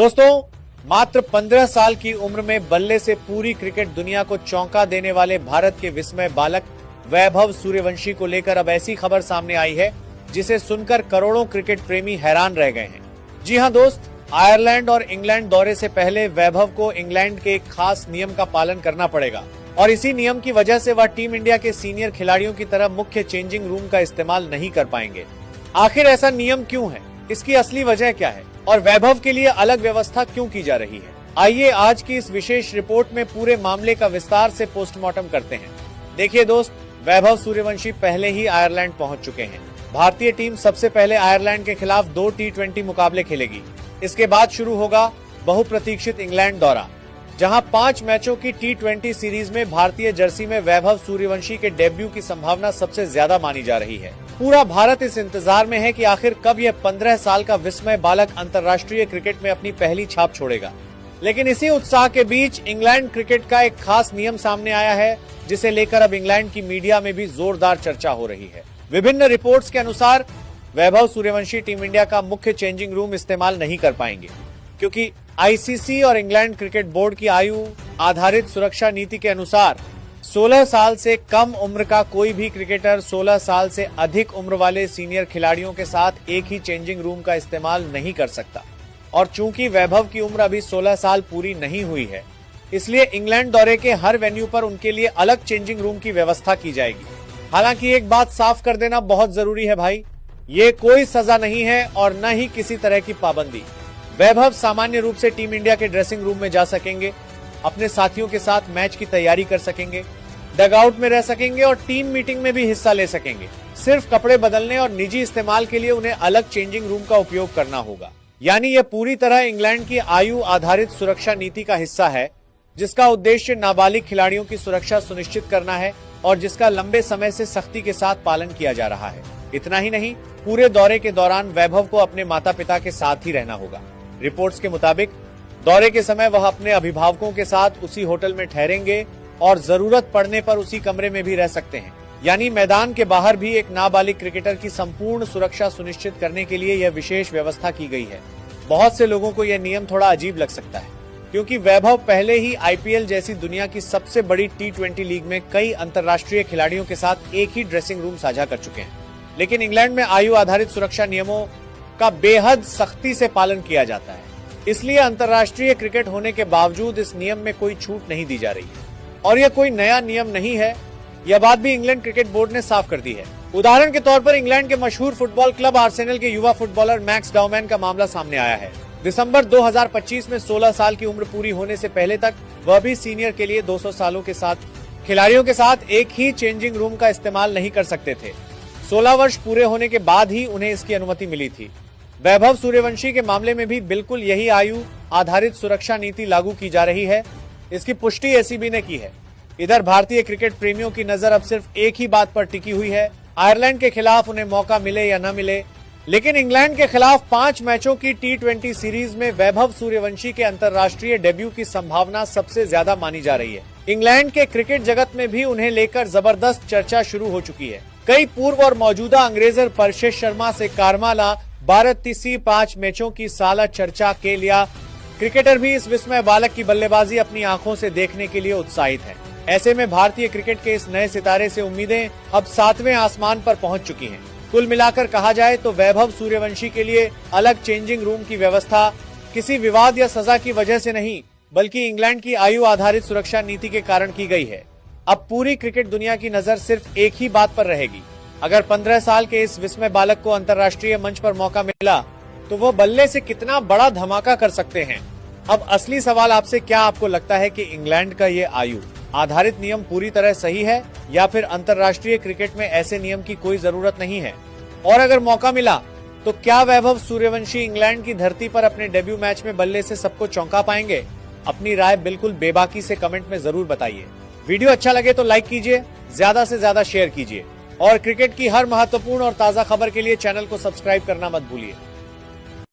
दोस्तों, मात्र 15 साल की उम्र में बल्ले से पूरी क्रिकेट दुनिया को चौंका देने वाले भारत के विस्मय बालक वैभव सूर्यवंशी को लेकर अब ऐसी खबर सामने आई है जिसे सुनकर करोड़ों क्रिकेट प्रेमी हैरान रह गए हैं। जी हां दोस्त, आयरलैंड और इंग्लैंड दौरे से पहले वैभव को इंग्लैंड के एक खास नियम का पालन करना पड़ेगा और इसी नियम की वजह से वह टीम इंडिया के सीनियर खिलाड़ियों की तरह मुख्य चेंजिंग रूम का इस्तेमाल नहीं कर पाएंगे। आखिर ऐसा नियम क्यों है, इसकी असली वजह क्या है और वैभव के लिए अलग व्यवस्था क्यों की जा रही है? आइए आज की इस विशेष रिपोर्ट में पूरे मामले का विस्तार से पोस्टमार्टम करते हैं। देखिए दोस्त, वैभव सूर्यवंशी पहले ही आयरलैंड पहुंच चुके हैं। भारतीय टीम सबसे पहले आयरलैंड के खिलाफ 2 T20 मुकाबले खेलेगी। इसके बाद शुरू होगा बहुप्रतीक्षित इंग्लैंड दौरा, जहां 5 मैचों की T20 सीरीज में भारतीय जर्सी में वैभव सूर्यवंशी के डेब्यू की संभावना सबसे ज्यादा मानी जा रही है। पूरा भारत इस इंतजार में है कि आखिर कब यह 15 साल का विस्मय बालक अंतर्राष्ट्रीय क्रिकेट में अपनी पहली छाप छोड़ेगा। लेकिन इसी उत्साह के बीच इंग्लैंड क्रिकेट का एक खास नियम सामने आया है, जिसे लेकर अब इंग्लैंड की मीडिया में भी जोरदार चर्चा हो रही है। विभिन्न रिपोर्ट्स के अनुसार वैभव सूर्यवंशी टीम इंडिया का मुख्य चेंजिंग रूम इस्तेमाल नहीं कर पाएंगे, क्योंकि आईसीसी और इंग्लैंड क्रिकेट बोर्ड की आयु आधारित सुरक्षा नीति के अनुसार 16 साल से कम उम्र का कोई भी क्रिकेटर 16 साल से अधिक उम्र वाले सीनियर खिलाड़ियों के साथ एक ही चेंजिंग रूम का इस्तेमाल नहीं कर सकता। और चूंकि वैभव की उम्र अभी 16 साल पूरी नहीं हुई है, इसलिए इंग्लैंड दौरे के हर वेन्यू पर उनके लिए अलग चेंजिंग रूम की व्यवस्था की जाएगी। हालांकि एक बात साफ कर देना बहुत जरूरी है भाई, ये कोई सजा नहीं है और न ही किसी तरह की पाबंदी। वैभव सामान्य रूप से टीम इंडिया के ड्रेसिंग रूम में जा सकेंगे, अपने साथियों के साथ मैच की तैयारी कर सकेंगे, डगआउट में रह सकेंगे और टीम मीटिंग में भी हिस्सा ले सकेंगे। सिर्फ कपड़े बदलने और निजी इस्तेमाल के लिए उन्हें अलग चेंजिंग रूम का उपयोग करना होगा। यानी यह पूरी तरह इंग्लैंड की आयु आधारित सुरक्षा नीति का हिस्सा है, जिसका उद्देश्य नाबालिग खिलाड़ियों की सुरक्षा सुनिश्चित करना है और जिसका लंबे समय से सख्ती के साथ पालन किया जा रहा है। इतना ही नहीं, पूरे दौरे के दौरान वैभव को अपने माता पिता के साथ ही रहना होगा। रिपोर्ट्स के मुताबिक दौरे के समय वह अपने अभिभावकों के साथ उसी होटल में ठहरेंगे और जरूरत पड़ने पर उसी कमरे में भी रह सकते हैं। यानी मैदान के बाहर भी एक नाबालिग क्रिकेटर की संपूर्ण सुरक्षा सुनिश्चित करने के लिए यह विशेष व्यवस्था की गई है। बहुत से लोगों को यह नियम थोड़ा अजीब लग सकता है, क्योंकि वैभव पहले ही आईपीएल जैसी दुनिया की सबसे बड़ी T20 लीग में कई अंतर्राष्ट्रीय खिलाड़ियों के साथ एक ही ड्रेसिंग रूम साझा कर चुके हैं। लेकिन इंग्लैंड में आयु आधारित सुरक्षा नियमों का बेहद सख्ती से पालन किया जाता है, इसलिए अंतर्राष्ट्रीय क्रिकेट होने के बावजूद इस नियम में कोई छूट नहीं दी जा रही है। और यह कोई नया नियम नहीं है, यह बात भी इंग्लैंड क्रिकेट बोर्ड ने साफ कर दी है। उदाहरण के तौर पर इंग्लैंड के मशहूर फुटबॉल क्लब आर्सेनल के युवा फुटबॉलर मैक्स डाउमैन का मामला सामने आया है। दिसंबर 2025 में 16 साल की उम्र पूरी होने से पहले तक वह भी सीनियर के लिए 200 सालों के साथ खिलाड़ियों के साथ एक ही चेंजिंग रूम का इस्तेमाल नहीं कर सकते थे। 16 वर्ष पूरे होने के बाद ही उन्हें इसकी अनुमति मिली थी। वैभव सूर्यवंशी के मामले में भी बिल्कुल यही आयु आधारित सुरक्षा नीति लागू की जा रही है। इसकी पुष्टि एसीबी ने की है। इधर भारतीय क्रिकेट प्रेमियों की नजर अब सिर्फ एक ही बात पर टिकी हुई है, आयरलैंड के खिलाफ उन्हें मौका मिले या न मिले। लेकिन इंग्लैंड के खिलाफ 5 मैचों की T20 सीरीज में वैभव सूर्यवंशी के अंतर्राष्ट्रीय डेब्यू की संभावना सबसे ज्यादा मानी जा रही है। इंग्लैंड के क्रिकेट जगत में भी उन्हें लेकर जबरदस्त चर्चा शुरू हो चुकी है। कई पूर्व और मौजूदा अंग्रेजर परशेश शर्मा से कारमाला भारत 5 मैचों की साला चर्चा के लिए क्रिकेटर भी इस विस्मय बालक की बल्लेबाजी अपनी आंखों से देखने के लिए उत्साहित है। ऐसे में भारतीय क्रिकेट के इस नए सितारे से उम्मीदें अब 7वें आसमान पर पहुंच चुकी हैं। कुल मिलाकर कहा जाए तो वैभव सूर्यवंशी के लिए अलग चेंजिंग रूम की व्यवस्था किसी विवाद या सजा की वजह से नहीं, बल्कि इंग्लैंड की आयु आधारित सुरक्षा नीति के कारण की गई है। अब पूरी क्रिकेट दुनिया की नजर सिर्फ एक ही बात पर रहेगी। अगर 15 साल के इस विस्मय बालक को अंतर्राष्ट्रीय मंच पर मौका मिला तो वो बल्ले से कितना बड़ा धमाका कर सकते हैं। अब असली सवाल आपसे, क्या आपको लगता है कि इंग्लैंड का ये आयु आधारित नियम पूरी तरह सही है या फिर अंतर्राष्ट्रीय क्रिकेट में ऐसे नियम की कोई जरूरत नहीं है? और अगर मौका मिला तो क्या वैभव सूर्यवंशी इंग्लैंड की धरती पर अपने डेब्यू मैच में बल्ले से सबको चौंका पाएंगे? अपनी राय बिल्कुल बेबाकी से कमेंट में जरूर बताइए। वीडियो अच्छा लगे तो लाइक कीजिए, ज्यादा से ज्यादा शेयर कीजिए और क्रिकेट की हर महत्वपूर्ण और ताजा खबर के लिए चैनल को सब्सक्राइब करना मत भूलिए।